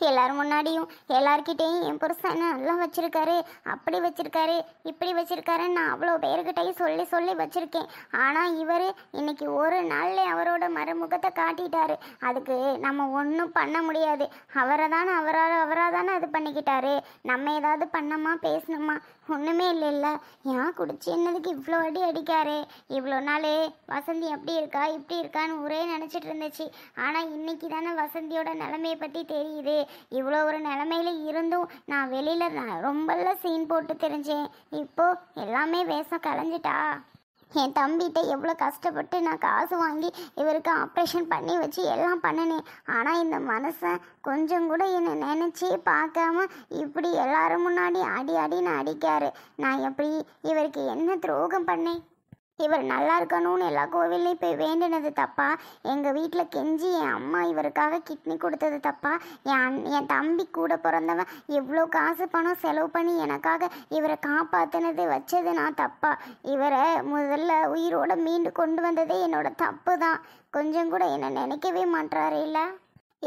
எல்லாரும் முன்னாடியும் எல்லார்கிட்டையும் என் புருஷன் என்ன நல்லா வச்சிருக்காரு, அப்படி வச்சிருக்காரு, இப்படி வச்சிருக்காருன்னு நான் அவ்வளோ பேருக்கிட்டையும் சொல்லி சொல்லி வச்சிருக்கேன். ஆனால் இவர் இன்னைக்கு ஒரு நாள்ல அவரோட மறுமுகத்தை காட்டிட்டாரு. அதுக்கு நம்ம ஒன்றும் பண்ண முடியாது. அவராக தானே அது பண்ணிக்கிட்டாரு. நம்ம ஏதாவது பண்ணோமா பேசணுமா? ஒன்றுமே இல்லைல்ல. ஏன் குடிச்சு என்னதுக்கு இவ்வளோ அடி அடிக்காரு? இவ்வளோ நாள் வசந்தி அப்படி இருக்கா இப்படி இருக்கான்னு ஒரே நினச்சிட்டு இருந்துச்சு. ஆனால் இன்னைக்கு தானே வசந்தியோட நிலைமையை பற்றி தெரியுது. இவ்வளோ ஒரு நிலைமையில இருந்தும் நான் வெளியில் ரொம்பல சீன் போட்டு தெரிஞ்சேன். இப்போது எல்லாமே வேஷம் கலைஞ்சிட்டா. என் தம்பிகிட்ட எவ்வளோ கஷ்டப்பட்டு நான் காசு வாங்கி இவருக்கு ஆப்ரேஷன் பண்ணி வச்சு எல்லாம் பண்ணினேன். ஆனால் இந்த மனுஷன் கொஞ்சம் கூட என்னை நினச்சி பார்க்காம இப்படி எல்லாரும் முன்னாடி அடின்னு அடிக்காரு. நான் எப்படி இவருக்கு என்ன துரோகம் பண்ணேன்? இவர் நல்லா இருக்கணும்னு எல்லா கோவில்லையும் போய் வேண்டினது தப்பா? எங்கள் வீட்டில் கெஞ்சி என் அம்மா இவருக்காக கிட்னி கொடுத்தது தப்பா? என் தம்பி கூட பிறந்தவன் எவ்வளோ காசு பணம் செலவு பண்ணி எனக்காக இவரை காப்பாற்றினது வச்சது நான் தப்பா? இவரை முதல்ல உயிரோட மீண்டு கொண்டு வந்ததே என்னோட தப்பு தான். கொஞ்சம் கூட என்னை நினைக்கவே மாட்டாரு. இல்லை,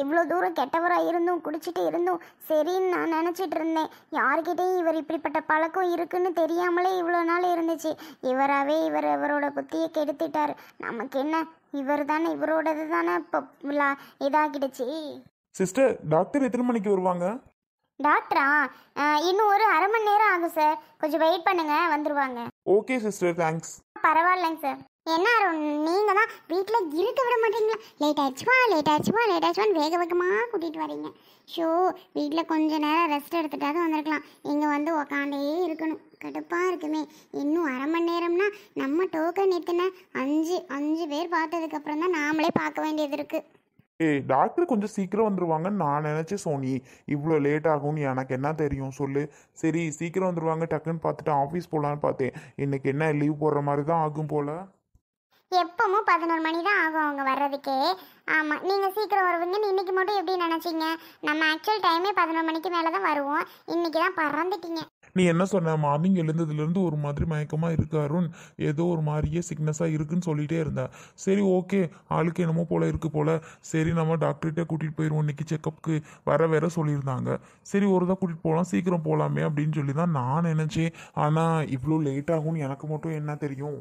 இவ்வளோ தூரம் கெட்டவராக இருந்தும் குடிச்சிட்டு இருந்தும் சரின்னு நான் நினச்சிட்டு இருந்தேன். யார்கிட்டையும் இவர் இப்படிப்பட்ட பழக்கம் இருக்குன்னு தெரியாமலே இவ்வளோ நாள் இருந்துச்சு. இவராகவே இவரோட புத்தியை கெடுத்துட்டார். நமக்கு என்ன, இவரோடது தானே இப்போ இதாகிடுச்சு. சிஸ்டர், டாக்டர் எத்தனை மணிக்கு வருவாங்க? டாக்டரா? இன்னும் ஒரு அரை மணி நேரம் ஆகும் சார். கொஞ்சம் வெயிட் பண்ணுங்க, வந்துருவாங்க. Okay sister, thanks. பரவாயில்லைங்க சார். என்ன நீங்கள் தான் வீட்டில் இருக்க விட மாட்டீங்களா? லேட் ஆச்சுவான்னு வேகமாக கூட்டிகிட்டு வரீங்க. ஷோ, வீட்டில் கொஞ்சம் நேரம் ரெஸ்ட் எடுத்துட்டாவது வந்திருக்கலாம். இங்கே வந்து உக்காந்தே இருக்கணும். கடுப்பாக இருக்குமே. இன்னும் அரை மணி நேரம்னா நம்ம டோக்கன் எத்தனை? அஞ்சு பேர் பார்த்ததுக்கப்புறம் தான் நாமளே பார்க்க வேண்டியது இருக்குது. டாக்டர் கொஞ்சம் சீக்கிரம் வந்துருவாங்கன்னு நான் நினச்சேன் சோனி. இவ்வளோ லேட் ஆகும்னு எனக்கு என்ன தெரியும் சொல்லு. சரி, சீக்கிரம் வந்துருவாங்க, டக்குன்னு பார்த்துட்டு ஆஃபீஸ் போகலான்னு பார்த்தேன். இன்னைக்கு என்ன லீவ் போடுற மாதிரி தான் ஆகும் போல். எப்பவும் 11 மணி தான் ஆகும் அவங்க வர்றதுக்கே. ஆமாம், நீங்கள் சீக்கிரம் வருவீங்கன்னு இன்றைக்கி மட்டும் எப்படி நினச்சிங்க? நம்ம ஆக்சுவல் டைமே 11 மணிக்கு மேலே தான் வருவோம். இன்றைக்கி தான் பறந்துட்டீங்க. நீ என்ன சொன்ன? மார்னிங் எழுந்ததுலேருந்து ஒரு மாதிரி மயக்கமாக இருக்கு அருண், ஏதோ ஒரு மாதிரியே சிக்னஸாக இருக்குன்னு சொல்லிகிட்டே இருந்தேன். சரி, ஓகே, ஆளுக்கு என்னமோ போல் இருக்கு போல். சரி, நம்ம டாக்டர்கிட்ட கூட்டிகிட்டு போயிடுவோம். இன்னைக்கு செக்கப்புக்கு வேற சொல்லியிருந்தாங்க. சரி, ஒரு தான் கூட்டிகிட்டு போகலாம், சீக்கிரம் போகலாமே அப்படின்னு சொல்லி தான் நான் நினச்சேன். ஆனால் இவ்வளோ லேட் ஆகும்னு எனக்கு மட்டும் என்ன தெரியும்?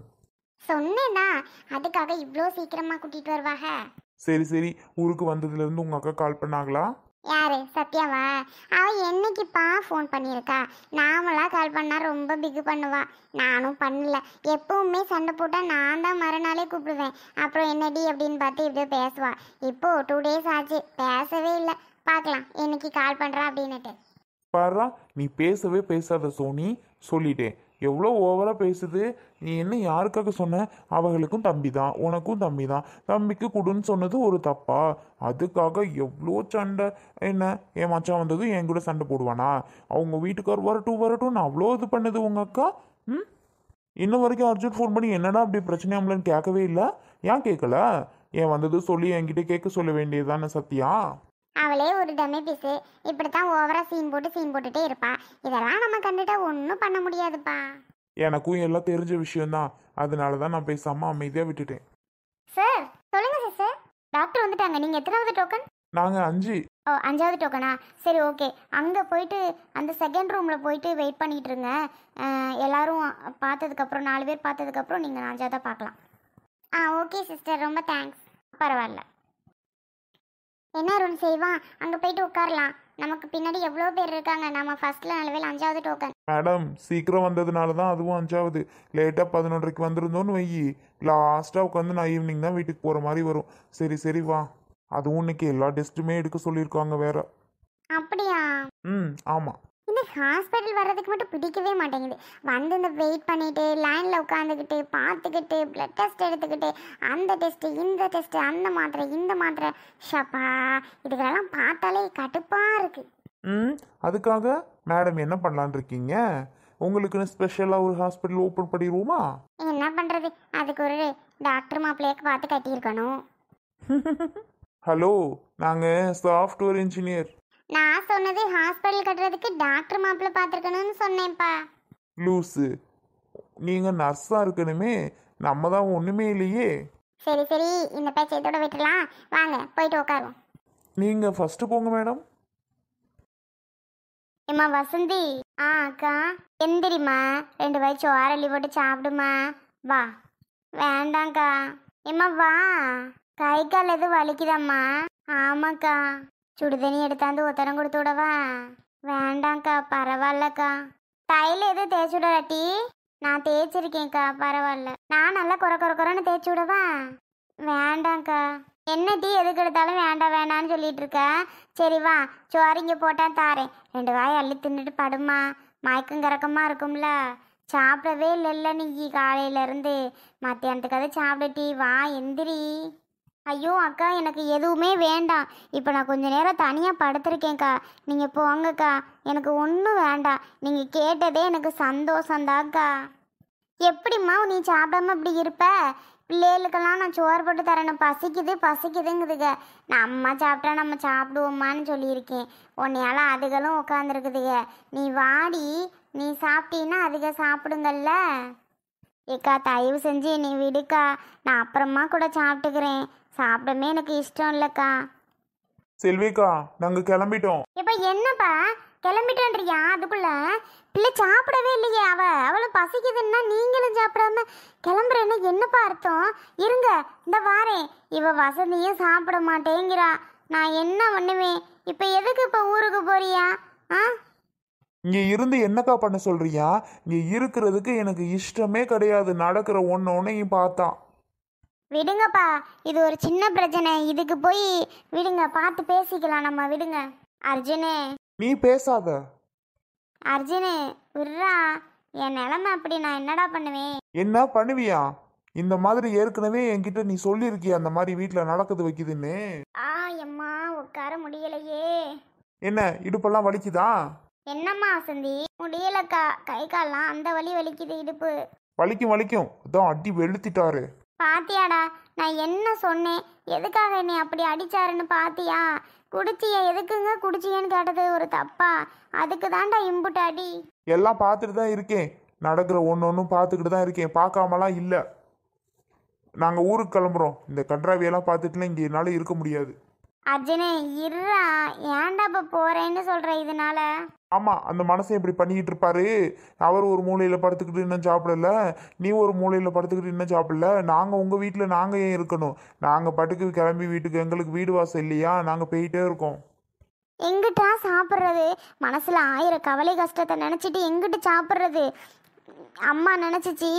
சொன்னேன்னா அதுக்காக இவ்வளோ சீக்கிரமாக கூட்டிகிட்டு வருவாங்க. சரி, ஊருக்கு வந்ததுலேருந்து உங்கள் அக்கா கால் பண்ணாங்களா? யாரு? சத்யாவா? அவள் என்னைக்குப்பா ஃபோன் பண்ணியிருக்கா? நாமளா கால் பண்ணால் ரொம்ப பிகு பண்ணுவா. நானும் பண்ணல. எப்பவுமே சண்டை போட்டால் நான் தான் மறுநாளே கூப்பிடுவேன். அப்புறம் என்னடி அப்படின்னு பார்த்து இப்படியே பேசுவா. இப்போது 2 days ஆச்சு, பேசவே இல்லை. பார்க்கலாம் என்னைக்கு கால் பண்ணுறா அப்படின்னுட்டு. பாரா, நீ பேசவே பேசாத சோனி, சொல்லிட்டேன். எவ்வளோ ஓவராக பேசுது. நீ என்ன யாருக்காக சொன்ன? அவங்களுக்கும் தம்பி தான், உனக்கும் தம்பி தான். தம்பிக்கு கொடுன்னு சொன்னது ஒரு தப்பா? அதுக்காக எவ்வளோ சண்டை. என்ன, என் மச்சான் வந்தது என் கூட சண்டை போடுவானா? அவங்க வீட்டுக்கார் வரட்டும் அவ்வளோ இது பண்ணுது உங்கள் அக்கா. இன்னும் வரைக்கும் அர்ஜுன் ஃபோன் பண்ணி என்னடா அப்படி பிரச்சனையாமலன்னு கேட்கவே இல்லை. ஏன் கேட்கல? ஏன் வந்தது சொல்லி என்கிட்ட கேட்க சொல்ல வேண்டியதுதானே சத்யா? அவளே ஒரு டம்மி பீஸு. இப்படித்தான் ஓவரா சீன் போட்டுட்டே இருப்பா. இதெல்லாம் நம்ம கண்டுட்டா ஒன்றும் பண்ண முடியாதுப்பா. எனக்கும் எல்லாம் தெரிஞ்ச விஷயம்தான். அதனால தான் நான் பேசாமல் அமைதியாக விட்டுட்டேன். சார் சொல்லுங்க சார். டாக்டர் வந்துட்டாங்க. நீங்கள் எத்தனாவது டோக்கன்? நாங்கள் 5. ஓ, 5வது டோக்கனா? சரி, ஓகே. அங்கே போயிட்டு அந்த செகண்ட் ரூமில் போயிட்டு வெயிட் பண்ணிகிட்டு இருங்க. எல்லாரும் பார்த்ததுக்கப்புறம் 4 பேர் பார்த்ததுக்கப்புறம் நீங்கள் 5ஆவதாக பார்க்கலாம். ஓகே சிஸ்டர், ரொம்ப தேங்க்ஸ். பரவாயில்ல. என்ன ரூல் செய்வான்? அங்கே போயிட்டு உட்காரலாம். நமக்கு பின்னாடி எவ்வளோ பேர் இருக்காங்க. நம்ம ஃபர்ஸ்ட்ல நல்லவேல 5வது டோக்கன். மேடம், சீக்கிரம் வந்ததுனால தான் அதுவும் 5வது. லேட்டாக 11:30க்கு வந்துருந்தோன்னு வையி, லாஸ்ட்டாக உட்காந்து நான் ஈவினிங் தான் வீட்டுக்கு போகிற மாதிரி வரும். சரி வா. அதுவும் இன்னைக்கு எல்லா டெஸ்ட்டுமே எடுக்க சொல்லியிருக்காங்க வேற. அப்படியா? ஆமாம். இந்த ஹாஸ்பிட்டல் வர்றதுக்கு மட்டும் பிடிக்கவே மாட்டேங்குது. வந்து இந்த வெயிட் பண்ணிட்டு லைனில் உட்காந்துக்கிட்டு பார்த்துக்கிட்டு பிளட் டெஸ்ட் எடுத்துக்கிட்டு அந்த டெஸ்ட்டு இந்த டெஸ்ட்டு அந்த மாத்திரை இந்த மாத்திரை, ஷப்பா, இதுக்கெல்லாம் பார்த்தாலே கடுப்பாக இருக்கு. அதுக்காக மேடம் என்ன பண்ணலான் இருக்கீங்க? உங்களுக்குன்னு ஸ்பெஷலாக ஒரு ஹாஸ்பிட்டல் ஓப்பன் பண்ணிடுவோமா? என்ன பண்ணுறது, அதுக்கு ஒரு டாக்டர் மாப்பிள்ளையாக்கு பார்த்து கட்டியிருக்கணும். ஹலோ, நாங்கள் சாஃப்ட்வேர் இன்ஜினியர். நான் சொன்னது ஹாஸ்பிட்டல் கட்டுறதுக்கு டாக்டர் மாப்பிள்ளை பார்த்துருக்கணும்னு சொன்னேன்ப்பா. லூஸு, நீங்கள் நர்ஸாக இருக்கணுமே, நம்ம தான் ஒன்றுமே இல்லையே. சரி, இந்த பேச்சையத்தோட விட்டுலாம். வாங்க போயிட்டு உட்காருவோம். நீங்கள் ஃபஸ்ட்டு போங்க மேடம். ஏம்மா வசந்தி. அக்கா. எந்திரிம்மா, 2 வாய் சோறள்ளி போட்டு சாப்பிடுமா. வா. வேண்டாங்க்கா. ஏம்மா வா. கை கால் எதுவும் வலிக்குதாம்மா? ஆமாக்கா. சுடுதண்ணி எடுத்தாந்து ஒத்தரம் கொடுத்து விடவா? வேண்டாங்க்கா, பரவாயில்லக்கா. தைல எதுவும் தேய்ச்சி விடலாட்டி? நான் தேய்ச்சிருக்கேன்க்கா, பரவாயில்ல. நான் நல்லா குறைன்னு தேய்ச்சி விடவா? வேண்டாங்க்கா. என்ன டீ எதுக்கு எடுத்தாலும் வேண்டாம் வேண்டான்னு சொல்லிட்டு இருக்க. சரி வா, சோறு இங்கே போட்டா தாரேன். 2 வாய் அள்ளி தின்னுட்டு படுமா. மயக்கம் கறக்கமா இருக்கும்ல. சாப்பிடவே இல்லைல்ல நீ காலையிலேருந்து. மத்தியானத்துக்காவது சாப்பிடுட்டி. வா எந்திரி. ஐயோ அக்கா, எனக்கு எதுவுமே வேண்டாம். இப்போ நான் கொஞ்ச நேரம் தனியாக படுத்திருக்கேன்க்கா. நீங்கள் போங்கக்கா, எனக்கு ஒன்றும் வேண்டாம். நீங்கள் கேட்டதே எனக்கு சந்தோஷந்தாக்கா. எப்படிம்மா நீ சாப்பிடாம இப்படி இருப்ப? பிள்ளைகளுக்கெல்லாம் நான் சோறு போட்டு தரேன். பசிக்குதுங்குதுங்க. நம்ம சாப்பிட்டா நம்ம சாப்பிடுவோம்மான்னு சொல்லியிருக்கேன். உன்னையால அதுகளும் உட்காந்துருக்குதுங்க. நீ வாடி, நீ சாப்பிட்டீன்னா அதுக சாப்பிடுங்கல்ல. ஏக்கா தயவு செஞ்சு நீ விடுக்கா, நான் அப்புறமா கூட சாப்பிட்டுக்கிறேன். சாப்பிடவே எனக்கு இஷ்டம் இல்லைக்கா. செல்விக்கா, நாங்க கிளம்பிட்டோம். இப்போ என்னப்பா கிளம்பிட்டேன்றியா? அதுக்குள்ள பிள்ளை சாப்பிடவே இல்லையே. அவளும் பசிக்குதுன்னா நீங்களும் சாப்பிடாம கிளம்புறேன்னு என்னப்பா அர்த்தம்? இருங்க, இந்த வாரேன். இவ வசதியும் சாப்பிட மாட்டேங்கிறா. நான் என்ன பண்ணுவேன் இப்போ? எதுக்கு இப்போ ஊருக்கு போறியா? இங்க இருந்து என்னக்கா பண்ண சொல்றியா? இங்க இருக்கிறதுக்கு எனக்கு இஷ்டமே கிடையாது. நடக்கிற ஒன்னையும் பார்த்தா. விடுங்கப்பா, இது ஒரு சின்ன பிரச்சனை. இதுக்கு போய் விடுங்க, பார்த்து பேசிக்கலாம் நம்ம. விடுங்க அர்ஜுனே. நீ பேசாத. அர்ஜுனே விட்றா. என் நிலைமை அப்படி, நான் என்னடா பண்ணுவேன்? என்ன பண்ணுவியா? இந்த மாதிரி ஏற்கனவே என்கிட்ட நீ சொல்லியிருக்கிய அந்த மாதிரி வீட்டில் நடக்குது வைக்குதுன்னு. எம்மா உட்கார முடியலையே. என்ன இடுப்பெல்லாம் வலிக்குதா? என்னம்மா வசந்தி, முடியலக்கா. கை கால்லாம் அந்த வலி வலிக்குது, இடுப்பு வலிக்கும். அதான் அடி வெளுத்திட்டாரு. பாத்தியாடா, நான் என்ன சொன்னேன்? எதுக்காக என்னை அப்படி அடிச்சாருன்னு பாத்தியா? குடிச்சிய எதுக்குங்க குடிச்சியன்னு கேட்டது ஒரு தப்பா? அதுக்கு தாண்டா இம்புட்டு அடி. எல்லாம் பார்த்துட்டு தான் இருக்கேன். நடக்கிற ஒன்றும் பார்த்துக்கிட்டு தான் இருக்கேன். பார்க்காமலாம் இல்லை. நாங்கள் ஊருக்கு கிளம்புறோம். இந்த கன்றாவியெல்லாம் பார்த்துட்டுலாம் இங்கே என்னால் இருக்க முடியாது. அர்ஜுனே இருறா. ஏன்டா இப்போ போறேன்னு சொல்ற இதனால? ஆமாம், அந்த மனசை இப்படி பண்ணிக்கிட்டு இருப்பாரு. அவர் ஒரு மூலையில் படுத்துக்கிட்டு இன்னும் சாப்பிடல, நீ ஒரு மூலையில் படுத்துக்கிட்டு இன்னும் சாப்பிடல. நாங்கள் உங்கள் வீட்டில் நாங்கள் ஏன் இருக்கணும்? நாங்கள் பட்டுக்கு கிளம்பி வீட்டுக்கு, எங்களுக்கு வீடு வாசல் இல்லையா? நாங்கள் போயிட்டே இருக்கோம். எங்கிட்டா சாப்பிட்றது? மனசில் 1000 கவலை கஷ்டத்தை நினச்சிட்டு எங்கிட்டு சாப்பிட்றது? அம்மா நினச்சிச்சு,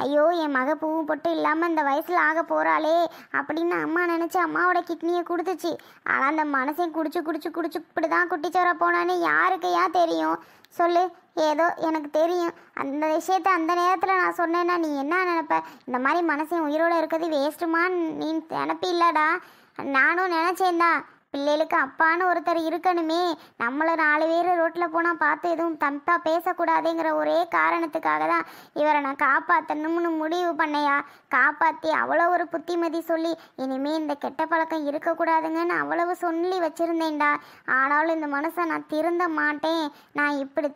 ஐயோ என் மக பூவும் பொட்டு இல்லாமல் இந்த வயசில் ஆக போகிறாளே அப்படின்னு அம்மா நினச்சி அம்மாவோட கிட்னியை கொடுத்துச்சு. ஆனால் அந்த மனசையும் குடிச்சு இப்படி தான் குட்டிச்சோர போனான்னு யாருக்கையா தெரியும் சொல்லு? ஏதோ எனக்கு தெரியும். அந்த விஷயத்த அந்த நேரத்தில் நான் சொன்னேன்னா நீ என்ன நினைப்ப? இந்த மாதிரி மனசையும் உயிரோடு இருக்கிறது வேஸ்ட்டுமான்னு நீ நினப்பில்லடா. நானும் நினச்சேன்தான், பிள்ளைகளுக்கு அப்பான்னு ஒருத்தர் இருக்கணுமே. நம்மளை 4 பேர் ரோட்டில் போனால் பார்த்து எதுவும் தப்பாக பேசக்கூடாதுங்கிற ஒரே காரணத்துக்காக தான் இவரை நான் காப்பாற்றணும்னு முடிவு பண்ணையா. காப்பாற்றி அவ்வளோ ஒரு புத்திமதி சொல்லி இனிமேல் இந்த கெட்ட பழக்கம் இருக்கக்கூடாதுங்கன்னு அவ்வளவு சொல்லி வச்சுருந்தேன்டா. ஆனாலும் இந்த மனுஷன் நான் திருந்த மாட்டேன், நான் இப்படி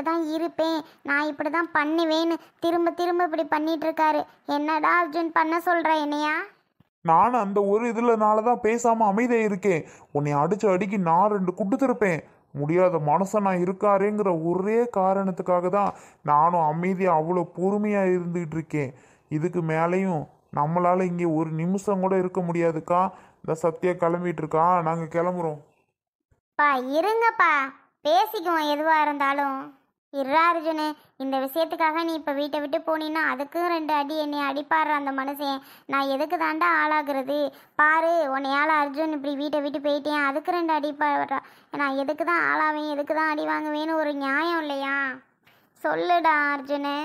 தான் இருப்பேன், நான் இப்படி தான் பண்ணுவேன்னு திரும்ப இப்படி பண்ணிட்டு இருக்காரு. என்னடா அர்ஜுன் பண்ண சொல்கிற என்னையா? நானும் அந்த ஒரு இதுலனால தான் பேசாமல் அமைதியாக இருக்கேன். உன்னை அடிச்ச அடிக்கு நான் 2 கொடுத்துருப்பேன். முடியாத மனசை நான் இருக்காருங்கிற ஒரே காரணத்துக்காக தான் நானும் அமைதியாக அவ்வளோ பொறுமையாக இருந்துகிட்டு இருக்கேன். இதுக்கு மேலேயும் நம்மளால் இங்கே ஒரு நிமிஷம் கூட இருக்க முடியாதுக்கா. இந்த சத்தியா கிளம்பிட்டு இருக்கா, நாங்கள் கிளம்புறோம். பா இருங்கப்பா, பேசிக்குவோம் எதுவாக இருந்தாலும். இருறா அர்ஜுனு, இந்த விஷயத்துக்காக நீ இப்போ வீட்டை விட்டு போனீன்னா அதுக்கும் 2 அடி என்னை அடிப்பாடுற அந்த மனுஷன். நான் எதுக்கு தாண்டா ஆளாகிறது பாரு. உன்னையால் அர்ஜுன் இப்படி வீட்டை விட்டு போயிட்டேன், அதுக்கு 2 அடிப்பாடுறா. நான் எதுக்கு தான் ஆளாவேன், எதுக்கு தான் அடி வாங்குவேன்னு ஒரு நியாயம் இல்லையா? சொல்லுடா அர்ஜுனு.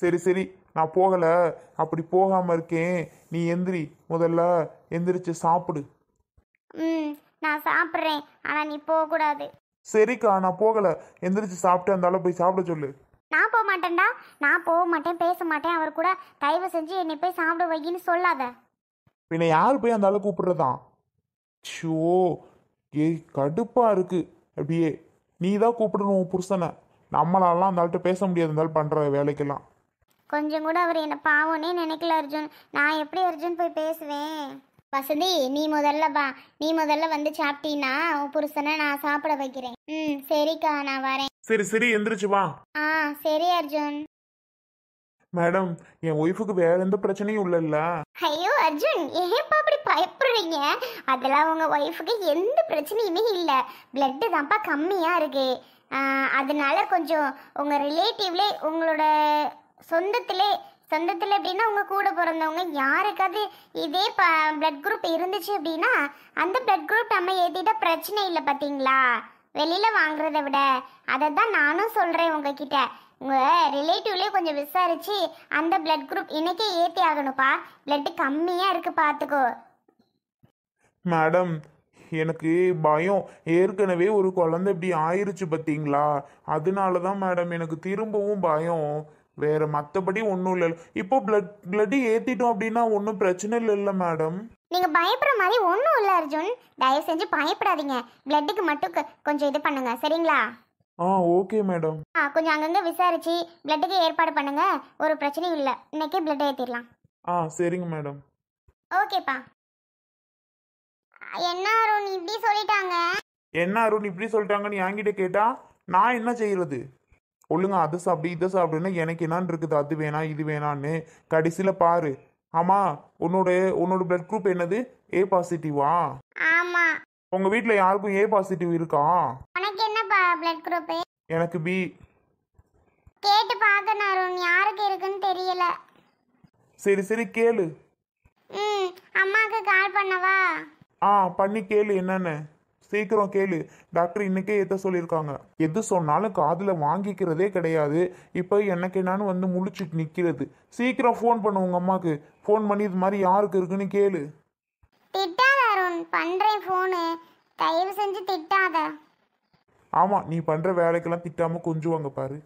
சரி நான் போகலை, அப்படி போகாமல் இருக்கேன். நீ எந்திரி, முதல்ல எந்திரிச்சு சாப்பிடு. நான் சாப்பிட்றேன், ஆனால் நீ போகக்கூடாது. சரிக்கா, நான் போகலை. எந்திரிச்சு சாப்பிட்டு அந்த போய் சாப்பிட சொல்லு. நான் போக மாட்டேன்டா. நான் போக மாட்டேன், பேச மாட்டேன். அவர் கூட தயவு செஞ்சு என்னை போய் சாப்பிட வைக்கின்னு சொல்லாத. பின்ன யார் போய் அந்த கூப்பிடுறதான்? ஷோ, கடுப்பாக இருக்கு. அப்படியே நீ தான் கூப்பிடணும் உன் புருஷனை. நம்மளாலாம் அந்த ஆள்கிட்ட பேச முடியாது, இருந்தாலும் பண்ணுற வேலைக்கெல்லாம். கொஞ்சம் கூட அவர் என்னை பாவனே நினைக்கல அர்ஜுன். நான் எப்படி அர்ஜுன் போய் பேசுவேன்? வசந்தி நீ முதல்ல வந்து சாப்பிட்டீன்னா உன் புருஷனை நான் சாப்பிட வைக்கிறேன். ம் சரிக்கா, நான் வரேன். சரி சரி எந்திரிச்சு வா. ஆ சரி அர்ஜுன். மேடம், என் ஒய்ஃபுக்கு வேற எந்த பிரச்சனையும் இல்லைல்ல? ஐயோ அர்ஜுன், ஏன்ப்பா அப்படி பயப்படுறீங்க? அதெல்லாம் உங்க ஒய்ஃபுக்கு எந்த பிரச்சனையுமே இல்லை. பிளட்டு தான்ப்பா கம்மியா இருக்கு. அதனால கொஞ்சம் உங்க ரிலேட்டிவ்லே, உங்களோட சொந்தத்துல அப்படின்னா உங்க கூட பிறந்தவங்க யாருக்காவது இதே பிளட் குரூப் இருந்துச்சு அப்படின்னா அந்த பிளட் குரூப் நம்ம ஏத்திட்டா பிரச்சனை இல்லை பாத்தீங்களா? வெளியில வாங்குறத விட. அதை தான் நானும் சொல்றேன் உங்ககிட்ட. உங்க ரிலேட்டிவ்லயே கொஞ்சம் விசாரிச்சு அந்த பிளட் குரூப் இன்னைக்கே ஏத்தி ஆகணும்ப்பா. பிளட் கம்மியா இருக்கு, பாத்துக்கோ. மேடம், எனக்கு பயம். ஏற்கனவே ஒரு குழந்தை இப்படி ஆயிருச்சு பார்த்தீங்களா? அதனால தான் மேடம் எனக்கு திரும்பவும் பயம். வேற மற்றபடி ஒன்றும் இல்லை. இப்போ பிளட்டு ஏற்றிட்டோம் அப்படின்னா ஒன்றும் பிரச்சனை இல்லைல்ல மேடம்? நீங்க பயப்படுற மாதிரி ஒன்றும் இல்லை அர்ஜுன். தயவு செஞ்சு பயப்படாதீங்க. பிளட்டுக்கு மட்டும் கொஞ்சம் இது பண்ணுங்க, சரிங்களா? Okay madam. கொஞ்சம் அங்கங்க விசாரிச்சு பிளட்டுக்கு ஏற்பாடு பண்ணுங்க. ஒரு பிரச்சனையும் இல்லை. இன்னைக்கே பிளட் ஏற்றிடலாம். சரிங்க மேடம். ஓகேப்பா. என்ன அருண் இப்படி சொல்லிட்டாங்க? என்ன அருண் இப்படி சொல்லிட்டாங்கன்னு என்கிட்ட கேட்டா நான் என்ன செய்யறது? ஒழுங்கா அதை சாப்பிடு இதை சாப்பிடுன்னு எனக்கு என்னான்னு இருக்குது, அது வேணாம் இது வேணான்னு. கடைசியில் பாரு. ஆமா, உன்னோட பிளட் குரூப் என்னது? ஏ பாசிட்டிவா? ஆமா. உங்க வீட்டில் யாருக்கும் ஏ பாசிட்டிவ் இருக்கா? உனக்கு என்னப்பா பிளட் குரூப்? எனக்கு பி. கேட்டு பார்க்கணும் அருண், யாருக்கு இருக்குன்னு தெரியல. சரி சரி கேளு. அம்மாக்கு கால் பண்ணவா? பண்ணி கேளு என்னன்னு. சீக்கிரம் கேளு. டாக்டர் இன்னைக்கே ஏற்ற சொல்லியிருக்காங்க. எது சொன்னாலும் காதில் வாங்கிக்கிறதே கிடையாது. இப்போ எனக்கு என்னன்னு வந்து முழிச்சுட்டு நிற்கிறது. சீக்கிரம் ஃபோன் பண்ணு உங்கள் அம்மாவுக்கு. ஃபோன் பண்ணி இது மாதிரி யாருக்கு இருக்குன்னு கேளு. திட்டாத அருண், பண்றேன் ஃபோனு. தயவு செஞ்சு திட்டாத. ஆமாம், நீ பண்ணுற வேலைக்கெல்லாம் திட்டாமல் கொஞ்சுவாங்க பாரு.